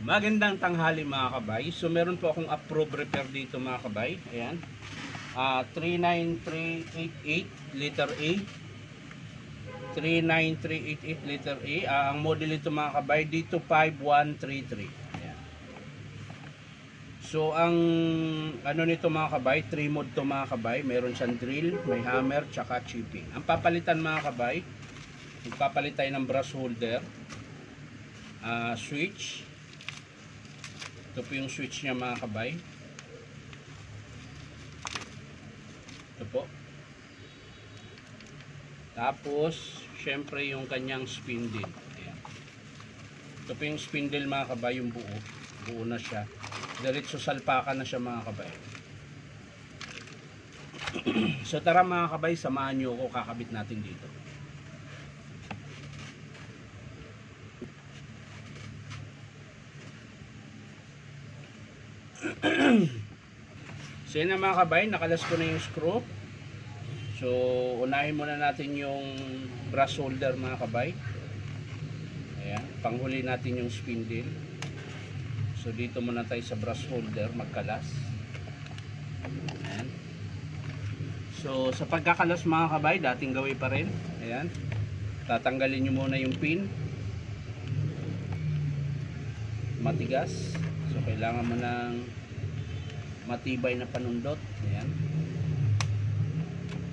Magandang tanghali mga kabay. So meron po akong approved repair dito mga kabay. Ayan. 39388 letter A. 39388 letter A. Ang model ito mga kabay dito 5133. Ayan. So ang ano nito mga kabay, 3 mode to mga kabay. Meron siyang drill, may hammer, tsaka chipping. Ang papalitan mga kabay, magpapalit tayo ng brush holder, switch. Ito po yung switch niya mga kabay. Ito po. Tapos, syempre yung kanyang spindle. Ayan. Ito po yung spindle mga kabay, yung buo. Buo na siya. Diretso salpakan na siya mga kabay. So tara mga kabay, samahan nyo ako, kakabit natin dito. So yun na mga kabay, nakalas ko na yung screw. So unahin muna natin yung brush holder mga kabay. Ayan, panghuli natin yung spindle. So dito muna tayo sa brush holder, magkalas. Ayan. So sa pagkakalas mga kabay, dating gawin pa rin. Ayan, tatanggalin nyo muna yung pin. Matigas. So kailangan mo ng matibay na panundot. Ayan.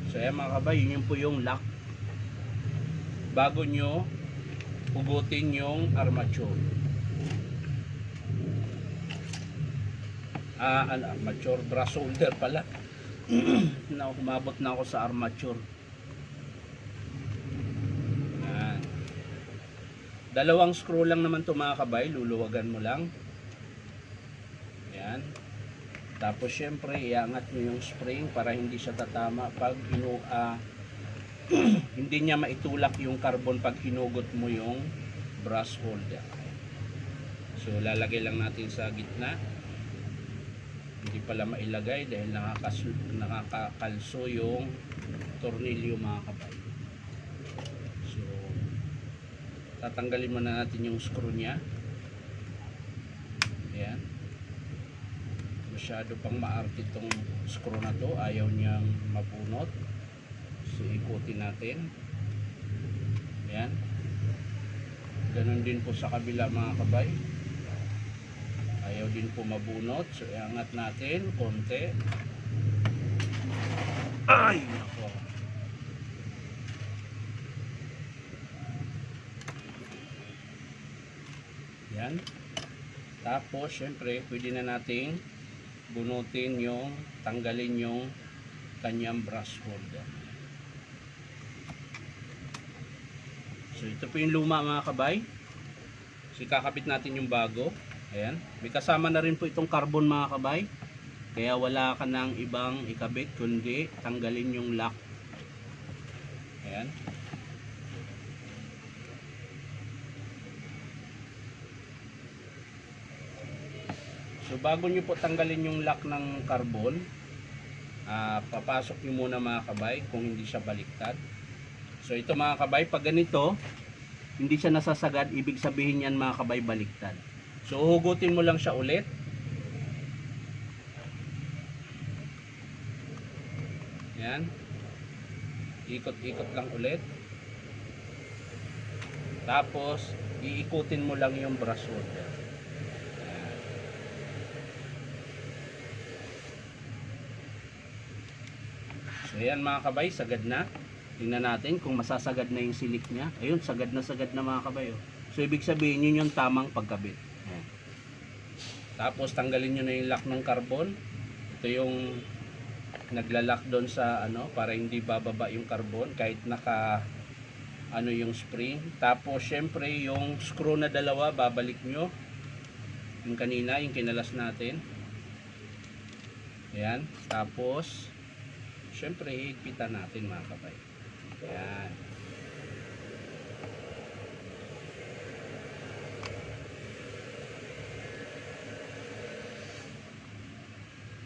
So ayan mga kabay, yun po yung lock. Bago nyo hugutin yung armature. Armature, brush holder pala. Umabot na ako sa armature. Ayan. Dalawang screw lang naman to mga kabay, luluwagan mo lang. Ayan. Tapos syempre iangat nyo yung spring para hindi siya tatama pag hindi niya maitulak yung carbon pag hinugot mo yung brush holder. So lalagay lang natin sa gitna. Hindi pala mailagay dahil nakakalso yung tornilyo mga kabay. So tatanggalin muna natin yung screw niya. Ayan. Masyado pang maarte itong screw na to, ayaw niyang mabunot. So ikutin natin. Ayan. Ganon din po sa kabila mga kabay, ayaw din po mabunot. So iangat natin konti. Ay nako. Yan. Tapos syempre pwede na nating bunutin yung, tanggalin yung kanyang brush holder. So ito po yung luma mga kabay. So kakabit natin yung bago. Ayan. May kasama na rin po itong carbon mga kabay. Kaya wala ka ng ibang ikabit kundi tanggalin yung lock. Ayan. So bago nyo po tanggalin yung lock ng carbon, papasok nyo muna mga kabay kung hindi siya baliktad. So ito mga kabay, pag ganito hindi siya nasasagad, ibig sabihin yan mga kabay baliktad. So hugutin mo lang siya ulit. Yan. Ikot-ikot lang ulit. Tapos iikutin mo lang yung brush holder. So ayan mga kabay, sagad na. Tingnan natin kung masasagad na yung silik niya. Ayun, sagad na mga kabay. Oh. So ibig sabihin yun yung tamang pagkabit. Ayan. Tapos tanggalin nyo na yung lock ng carbon. Ito yung naglalak doon sa para hindi bababa yung carbon kahit naka yung spring. Tapos syempre yung screw na dalawa babalik nyo. Yung kanina, yung kinalas natin. Ayan. Tapos syempre higpitan natin mga kabay. Ayan.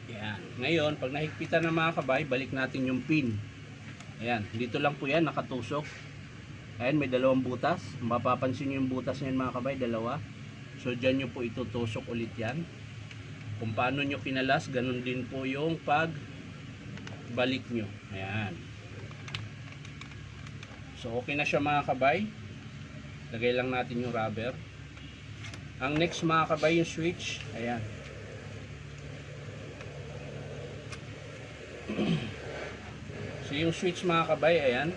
Ayan. Ngayon pag nahigpitan na mga kabay, balik natin yung pin. Ayan. Dito lang po yan nakatusok. Ayan, may dalawang butas. Mapapansin nyo yung butas na yan mga kabay, dalawa. So dyan nyo po itutusok ulit yan. Kung paano nyo kinalas, ganun din po yung pagbalik nyo. Ayan. So okay na siya mga kabay. Lagay lang natin yung rubber. Ang next mga kabay, yung switch. Ayan. So yung switch mga kabay, ayan.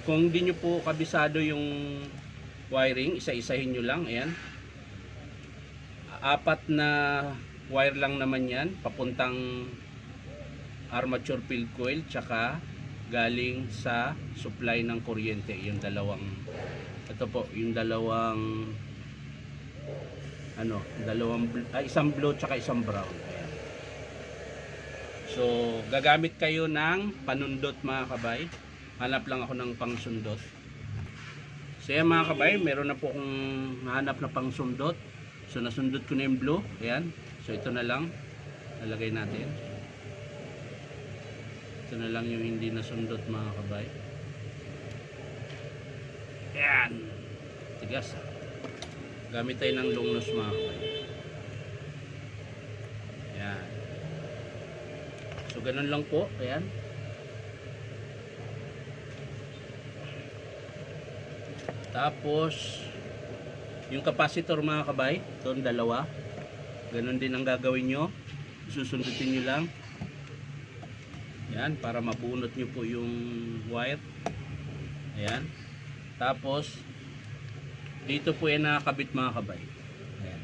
Kung hindi nyo po kabisado yung wiring, isa-isahin nyo lang. Ayan. 4 na wire lang naman yan, papuntang armature field coil, tsaka galing sa supply ng kuryente. Yung dalawang, ito po, yung dalawang isang blue tsaka isang brown. Ayan. So gagamit kayo ng panundot mga kabay. Hanap lang ako ng pangsundot. So yan mga kabay, meron na po akong nahanap na pangsundot. So nasundot ko na yung blue. Ayan. So ito na lang lalagay natin. Ito na lang yung hindi nasundot mga kabay. Ayan. Tigas. Gamit tayo ng long nose mga kabay. Ayan. So ganun lang po. Ayan. Tapos yung capacitor mga kabay, doon dalawa. Ganon din ang gagawin nyo. Susundutin nyo lang. Yan, para mabunot nyo po yung wire. Ayan. Tapos dito po yan nakakabit mga kabay. Ayan.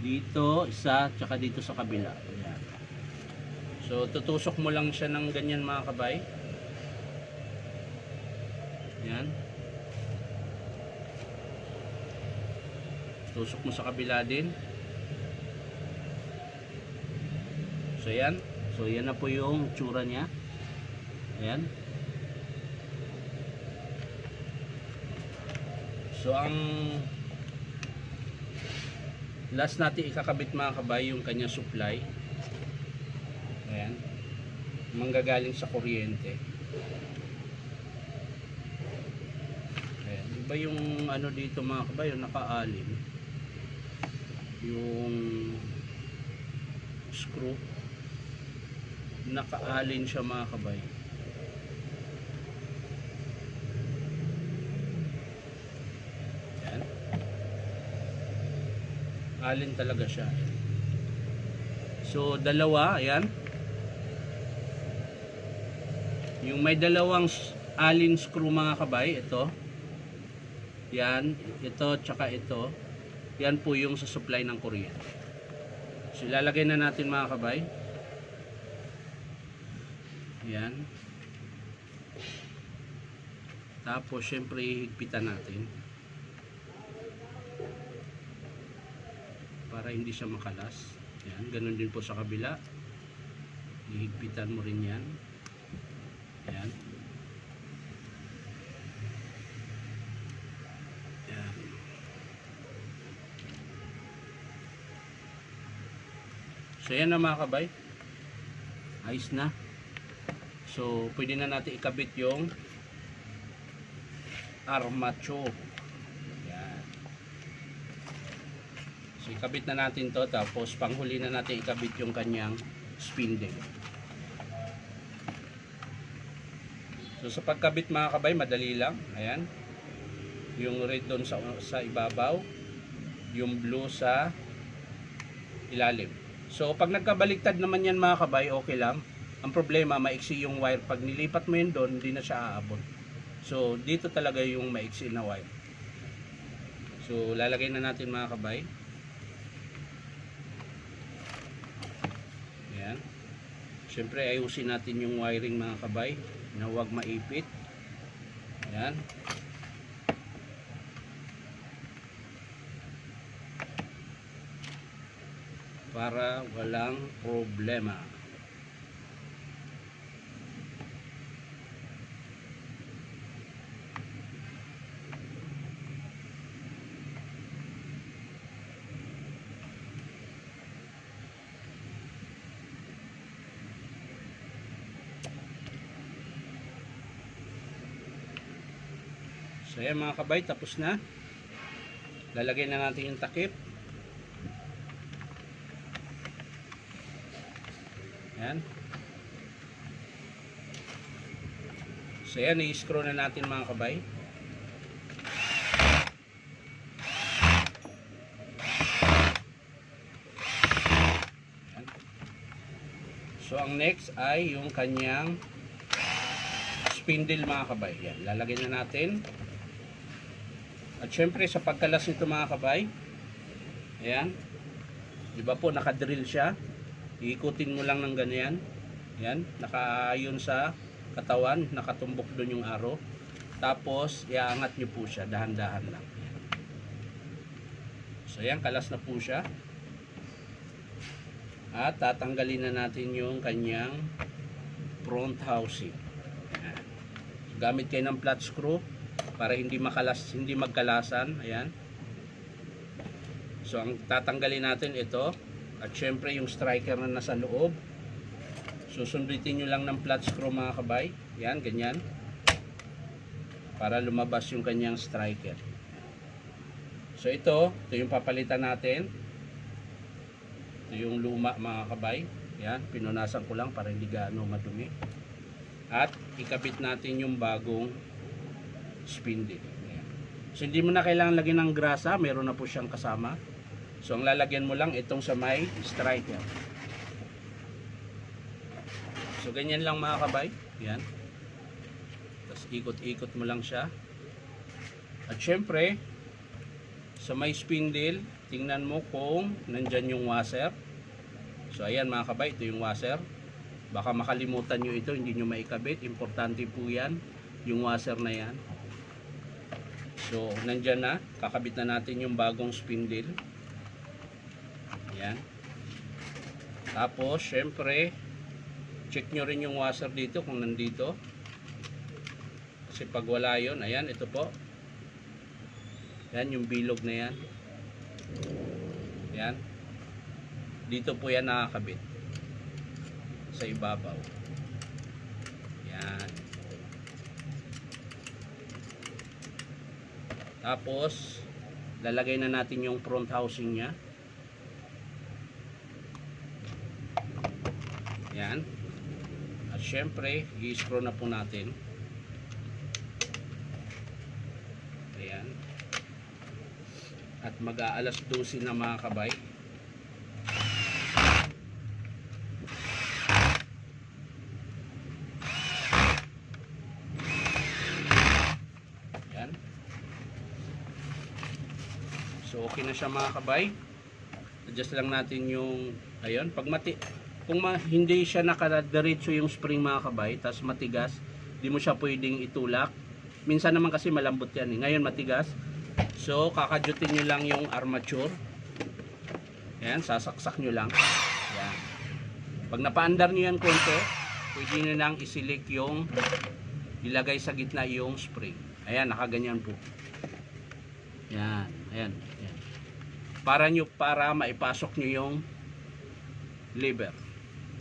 Dito isa, tsaka dito sa kabila. Ayan. So tutusok mo lang siya ng ganyan mga kabay. Ayan. Tusok mo sa kabila din. So yan. So yan na po yung tsura niya. Ayan. So ang last natin ikakabit mga kabay, yung kanya supply. Ayan. Manggagaling sa kuryente. Ayan. Iba yung ano dito mga kabay, yung nakaalin. Yung screw nakaalin siya mga kabay. Yan. Alin talaga siya. So dalawa, ayan. Yung may dalawang alin screw mga kabay, ito. Yan, ito tsaka ito. Yan po yung sa supply ng kuryente. So ilalagay na natin mga kabay. Yan. Tapos syempre higpitan natin para hindi siya makalas. Yan, ganun din po sa kabila. Hihigpitan mo rin yan. Yan. Yan. So yan na mga kabay. Ayos na. So pwede na natin ikabit yung armature. Yan. So ikabit na natin to, tapos panghuli na natin ikabit yung kanyang spindle. So sa pagkabit mga kabay, madali lang. Ayan. Yung red doon sa ibabaw, yung blue sa ilalim. So pag nagkabaliktad naman yan mga kabay, okay lang. Ang problema, maiksi yung wire. Pag nilipat mo yun doon, hindi na siya aabot. So dito talaga yung maiksi na wire. So lalagay na natin mga kabay. Ayan. Siyempre ayusin natin yung wiring mga kabay na huwag maipit. Ayan. Para walang problema. So ayan mga kabay, tapos na. Lalagay na natin yung takip. Ayan. So ayan, i-screw na natin mga kabay. Ayan. So ang next ay yung kanyang spindle mga kabay. Ayan, lalagay na natin. At syempre sa pagkalas nito mga kabay, ayan, di ba po nakadrill siya, iikutin mo lang ng ganyan, ayan, nakaayon sa katawan, nakatumbok doon yung arrow, tapos iaangat nyo po siya, dahan-dahan lang. Ayan. So ayan, kalas na po siya. At tatanggalin na natin yung kanyang front housing. Ayan. Gamit kayo ng flat screw para hindi magkalasan. Ayan. So ang tatanggalin natin ito, at syempre yung striker na nasa loob, susundutin nyo lang ng flat screw mga kabay. Ayan, ganyan, para lumabas yung kanyang striker. So ito yung papalitan natin. Ito yung luma mga kabay. Ayan, pinunasan ko lang para hindi gaano madumi. At ikabit natin yung bagong spindle. Ayan. So hindi mo na kailangan lagyan ng grasa, meron na po siyang kasama. So ang lalagyan mo lang itong sa may striker. So ganyan lang mga kabay. Ayan. Tapos ikot-ikot mo lang siya. At syempre sa may spindle, tingnan mo kung nandyan yung washer. So ayan mga kabay, ito yung washer. Baka makalimutan nyo ito, hindi nyo maikabit. Importante po yan, yung washer na yan. So, nandyan na. Kakabit na natin yung bagong spindle. Ayan. Tapos, syempre, check nyo rin yung washer dito kung nandito. Kasi pag wala yun, ayan, ito po. Ayan, yung bilog na yan. Ayan. Dito po yan nakakabit. Sa ibabaw. Ayan. Tapos lalagay na natin yung front housing nya. Yan. At syempre i-screw na po natin. Ayan. At mag-aalas 12 na mga kabay. Ayan. So okay na siya mga kabay. Adjust lang natin yung ayun, pag hindi siya nakadiretso yung spring mga kabay, tas matigas, di mo siya pwedeng itulak. Minsan naman kasi malambot yan eh. Ngayon matigas. So kakadyutin nyo lang yung armature. Ayan, sasaksak nyo lang. Ayan. Pag napaandar nyo yan konti, pwede nyo lang isilik yung ilagay sa gitna yung spring. Ayan, nakaganyan po. Ayan, ayan, ayan. Para maipasok nyo yung lever.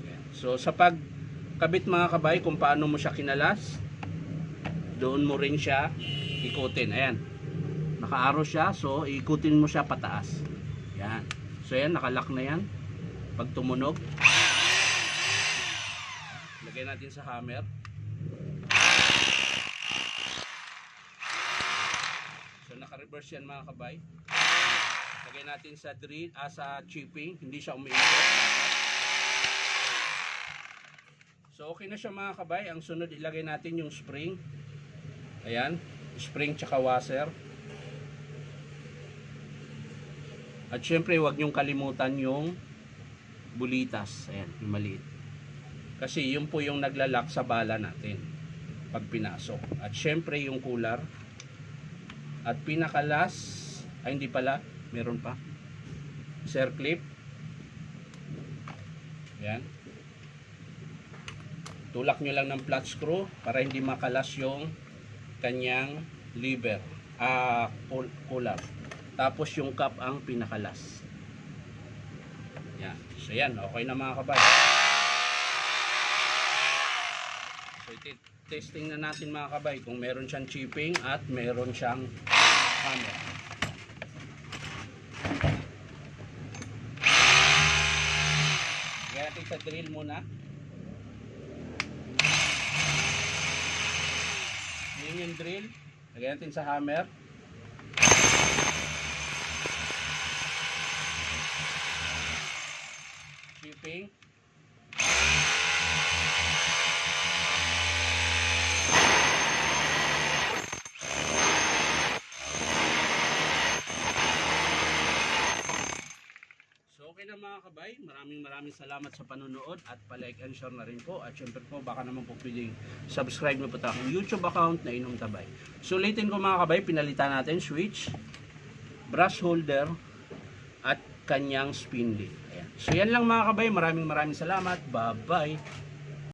Ayan. So sa pagkabit mga kabay, kung paano mo siya kinalas, doon mo rin siya ikutin. Ayan, naka-arrow siya, so ikutin mo siya pataas. Ayan. So ayan, nakalock na yan. Pag tumunog, lagay natin sa hammer. So naka-reverse yan mga kabay. Lagay natin sa drill, sa chipping, hindi siya umiikot. So okay na siya mga kabay. Ang sunod, ilagay natin yung spring. Ayan, spring tsaka washer. At syempre huwag nyong kalimutan yung bulitas. Ayan, yung maliit. Kasi yun po yung naglalak sa bala natin pag pinasok. At syempre yung cooler. At pinakalas, ay hindi pala, meron pa, circlip. Ayan. Tulak nyo lang ng flat screw para hindi makalas yung kanyang lever, cooler. Tapos yung cap ang pinakalas. Yan. So yan, okay na mga kabay. So testing na natin mga kabay kung meron siyang chipping at meron siyang hammer. Lagyan natin sa drill muna. Yun yung drill. Lagyan natin sa hammer. Chipping. So okay na mga kabay, maraming salamat sa panonood at pa-like and share na rin po. At syempre po baka naman po pwedeng subscribe na po tayo YouTube account na Inom Tabay. So ulitin ko mga kabay, pinalitan natin switch, brush holder at kanyang spindle. Ayan. So yan lang mga kabay, maraming salamat. Bye bye.